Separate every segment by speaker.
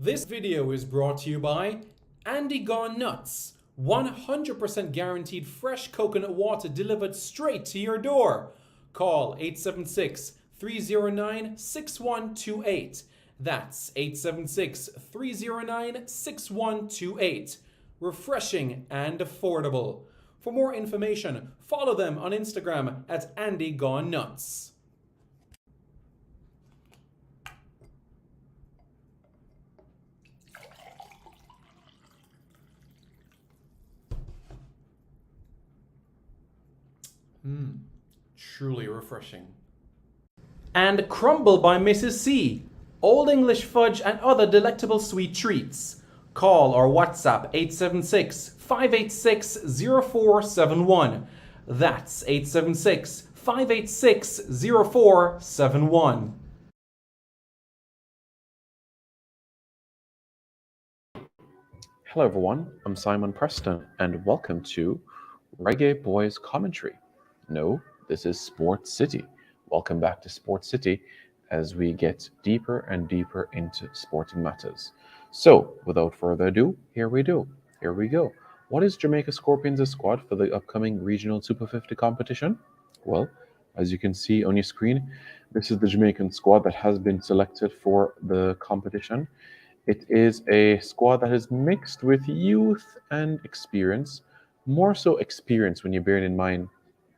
Speaker 1: This video is brought to you by Andy Gone Nuts. 100% guaranteed fresh coconut water delivered straight to your door. Call 876 309 6128. That's 876 309 6128. Refreshing and affordable. For more information, follow them on Instagram at Andy Gone Nuts. Truly refreshing. And Crumble by Mrs. C. Old English fudge and other delectable sweet treats. Call or WhatsApp 876 586 0471. That's 876 586 0471.
Speaker 2: Hello everyone, I'm Simon Preston and welcome to Reggae Boys Commentary. No, this is Sports City. Welcome back to Sports City as we get deeper and deeper into sporting matters. So, without further ado, here we go. What is Jamaica Scorpions' squad for the upcoming Regional Super 50 competition? Well, as you can see on your screen, this is the Jamaican squad that has been selected for the competition. It is a squad that is mixed with youth and experience, more so experience when you're bearing in mind,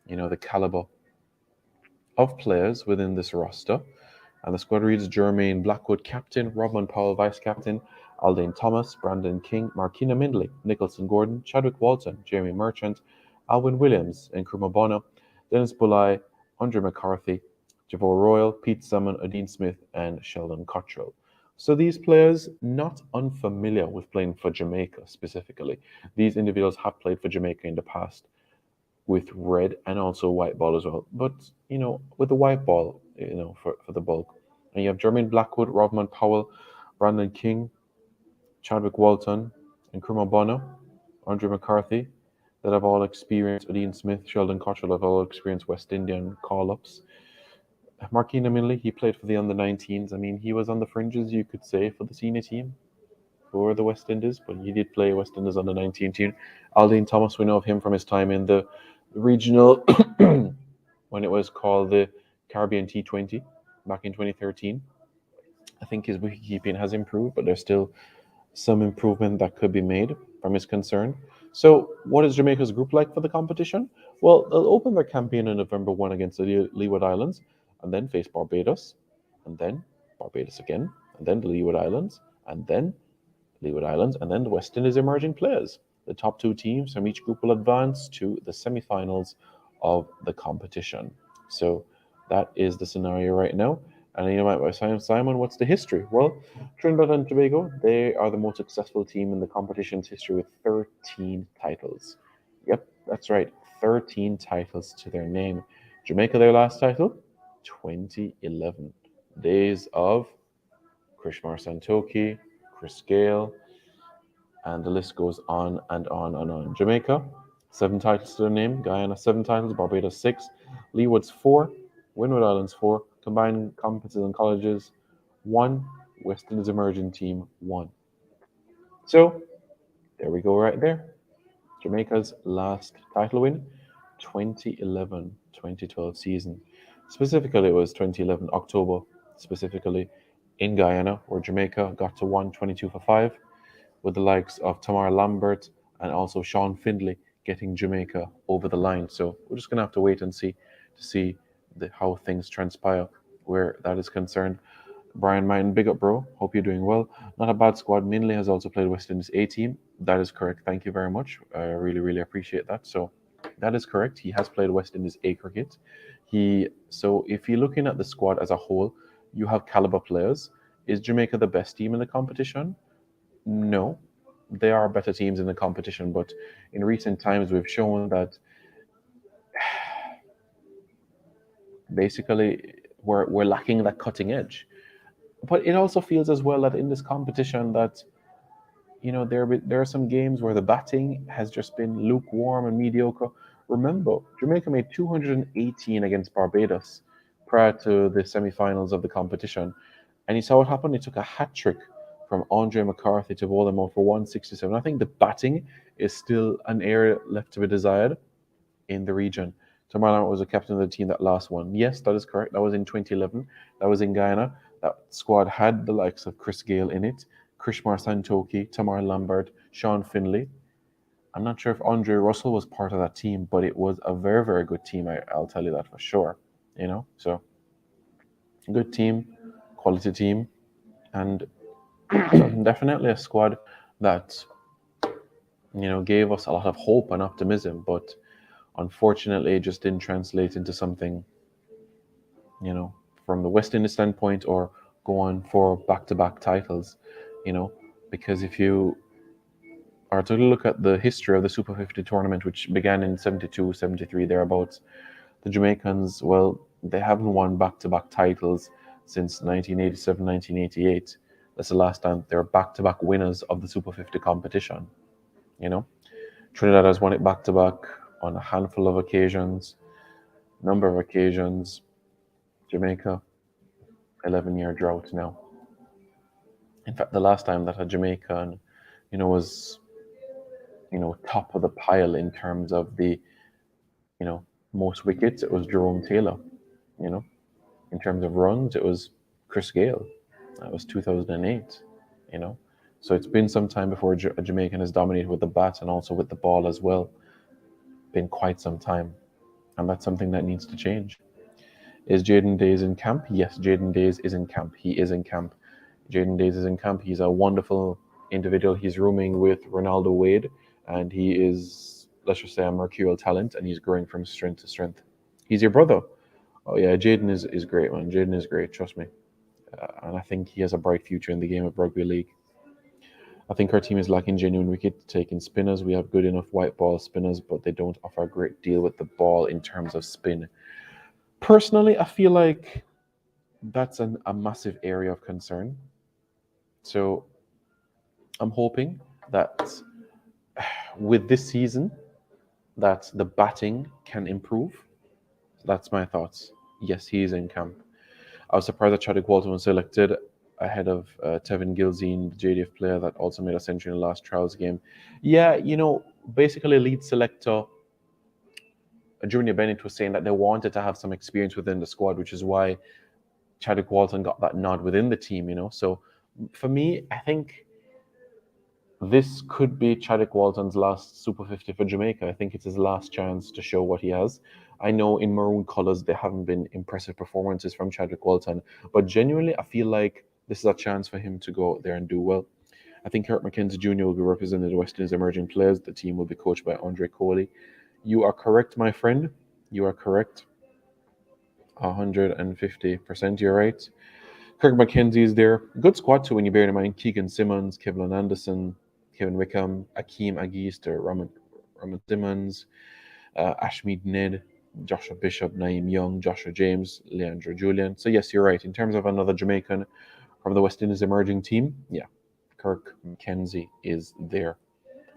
Speaker 2: the caliber of players within this roster. And the squad reads Jermaine Blackwood, captain, Robman Powell, vice captain, Aldane Thomas, Brandon King, Markina Mindley, Nicholson Gordon, Chadwick Walton, Jeremy Merchant, Alwyn Williams, Nkrumah Bono, Dennis Bulai, Andre McCarthy, Javor Royal, Pete Summon, Adine Smith, and Sheldon Cottrell. So these players, not unfamiliar with playing for Jamaica specifically. These individuals have played for Jamaica in the past with red and also white ball as well. But, with the white ball, for the bulk. And you have Jermaine Blackwood, Robman Powell, Brandon King, Chadwick Walton, and Nkrumah Bono, Andre McCarthy, that have all experienced Adine Smith, Sheldon Cottrell have all experienced West Indian call-ups. Markina Minley, he played for the under-19s. I mean, he was on the fringes, you could say, for the senior team for the West Indies, but he did play West Indies under-19 team. Aldane Thomas, we know of him from his time in the regional, when it was called the Caribbean T20 back in 2013. I think his wicketkeeping has improved, but there's still some improvement that could be made from his concern. So what is Jamaica's group like for the competition? Well, they'll open their campaign on November 1 against the Leeward Islands, and then face Barbados, and then Barbados again, and then the Leeward Islands, and then Leeward Islands, and then the West Indies emerging players. The top two teams from each group will advance to the semi-finals of the competition. So that is the scenario right now. And you might say, Simon, what's the history? Well, Trinidad and Tobago, they are the most successful team in the competition's history with 13 titles. Yep, that's right, 13 titles to their name. Jamaica, their last title, 2011. Days of Krishmar Santoki, Chris Gale, and the list goes on and on and on. Jamaica, 7 titles to their name. Guyana, 7 titles. Barbados, 6. Leeward's 4. Windward Islands, 4. Combined conferences and colleges, 1. West Indies emerging team, 1. So, there we go right there. Jamaica's last title win, 2011-2012 season. Specifically, it was 2011 October, specifically in Guyana, where Jamaica got to 122 for 5, with the likes of Tamar Lambert and also Sean Findlay getting Jamaica over the line. So we're just going to have to wait and see how things transpire where that is concerned. Brian Martin, big up, bro. Hope you're doing well. Not a bad squad. Minley has also played West Indies A team. That is correct. Thank you very much. I really, really appreciate that. So that is correct. He has played West Indies A cricket. So if you're looking at the squad as a whole, you have caliber players. Is Jamaica the best team in the competition? No. There are better teams in the competition, but in recent times we've shown that basically we're lacking that cutting edge. But it also feels as well that in this competition that there are some games where the batting has just been lukewarm and mediocre. Remember, Jamaica made 218 against Barbados prior to the semi-finals of the competition, and you saw what happened. It took a hat trick from Andre McCarthy to bowl them out for 167. I think the batting is still an area left to be desired in the region. Tamar Lambert was the captain of the team that last won. Yes, that is correct. That was in 2011. That was in Guyana. That squad had the likes of Chris Gale in it, Krishmar Santoki, Tamar Lambert, Sean Finley. I'm not sure if Andre Russell was part of that team, but it was a very, very good team. I'll tell you that for sure. So good team, quality team, and definitely a squad that gave us a lot of hope and optimism, but unfortunately it just didn't translate into something from the West Indies standpoint, or go on for back-to-back titles, because if you are to look at the history of the Super 50 tournament, which began in 72, 73, thereabouts, the Jamaicans, well, they haven't won back-to-back titles since 1987, 1988. That's the last time they're back-to-back winners of the Super 50 competition. Trinidad has won it back-to-back on a handful of occasions, number of occasions. Jamaica, 11-year drought now. In fact, the last time that a Jamaican, was, top of the pile in terms of the, most wickets, it was Jerome Taylor. In terms of runs, it was Chris Gale. That was 2008. So it's been some time before a Jamaican has dominated with the bat and also with the ball as well. Been quite some time, and that's something that needs to change. Is Jaden Days in camp? Yes, Jaden Days is in camp. He is in camp. Jaden Days is in camp. He's a wonderful individual. He's rooming with Ronaldo Wade, and he is, let's just say, a mercurial talent, and he's growing from strength to strength. He's your brother. Oh yeah, Jaden is great, man. Jaden is great, trust me. And I think he has a bright future in the game of Rugby League. I think our team is lacking genuine wicket-taking spinners. We have good enough white ball spinners, but they don't offer a great deal with the ball in terms of spin. Personally, I feel like that's a massive area of concern. So I'm hoping that with this season, that the batting can improve. That's my thoughts. Yes, he is in camp. I was surprised that Chadwick Walton was selected ahead of Tevin Gilzine, the JDF player that also made a century in the last trials game. Yeah, basically lead selector Junior Bennett was saying that they wanted to have some experience within the squad, which is why Chadwick Walton got that nod within the team, So for me, I think this could be Chadwick Walton's last Super 50 for Jamaica. I think it's his last chance to show what he has. I know in maroon colours there haven't been impressive performances from Chadwick Walton, but genuinely I feel like this is a chance for him to go out there and do well. I think Kurt McKenzie Jr. will be representing the West Indies emerging players. The team will be coached by Andre Coley. You are correct, my friend. You are correct. 150%, you're right. Kirk McKenzie is there. Good squad too when you bear in mind Keegan Simmons, Kevlin Anderson, Kevin Wickham, Akeem Agist, Raman Simmons, Ashmead Ned, Joshua Bishop, Naeem Young, Joshua James, Leandro Julian. So yes, you're right. In terms of another Jamaican from the West Indies emerging team, yeah, Kirk McKenzie is there.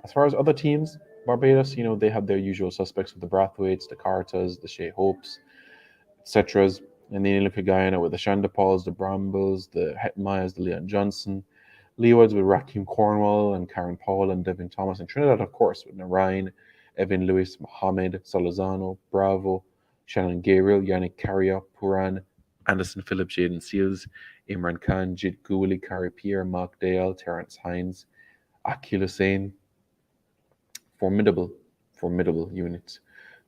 Speaker 2: As far as other teams, Barbados, they have their usual suspects with the Brathwaites, the Carters, the Shea Hopes, etc. And then you look at Guyana with the Shandapauls, the Brambles, the Hetmeyers, the Leon Johnson, Leewards with Raheem Cornwall and Karen Powell and Devin Thomas, and Trinidad, of course, with Narayan, Evan Lewis, Mohammed, Solozano, Bravo, Shannon Gabriel, Yannick Carrier, Puran, Anderson Phillips, Jaden Seals, Imran Khan, Jit Gooley, Kari Pierre, Mark Dale, Terrence Hines, Akil Hussain. Formidable units.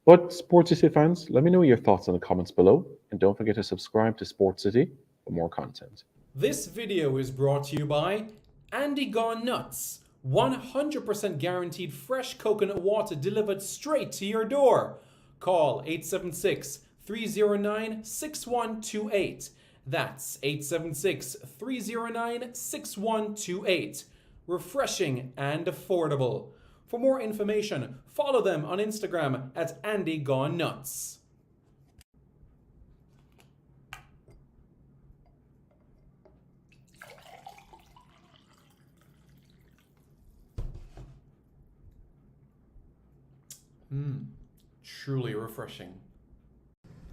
Speaker 2: But Sports City fans, let me know your thoughts in the comments below, and don't forget to subscribe to Sports City for more content.
Speaker 1: This video is brought to you by Andy Gone Nuts. 100% guaranteed fresh coconut water delivered straight to your door. Call 876-309-6128. That's 876-309-6128. Refreshing and affordable. For more information, follow them on Instagram at Andy Gone Nuts. Truly refreshing.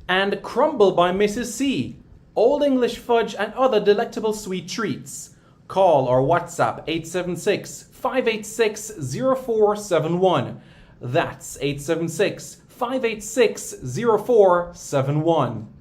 Speaker 1: And Crumble by Mrs. C. Old English fudge and other delectable sweet treats. Call or WhatsApp 876 586 0471. That's 876 586 0471.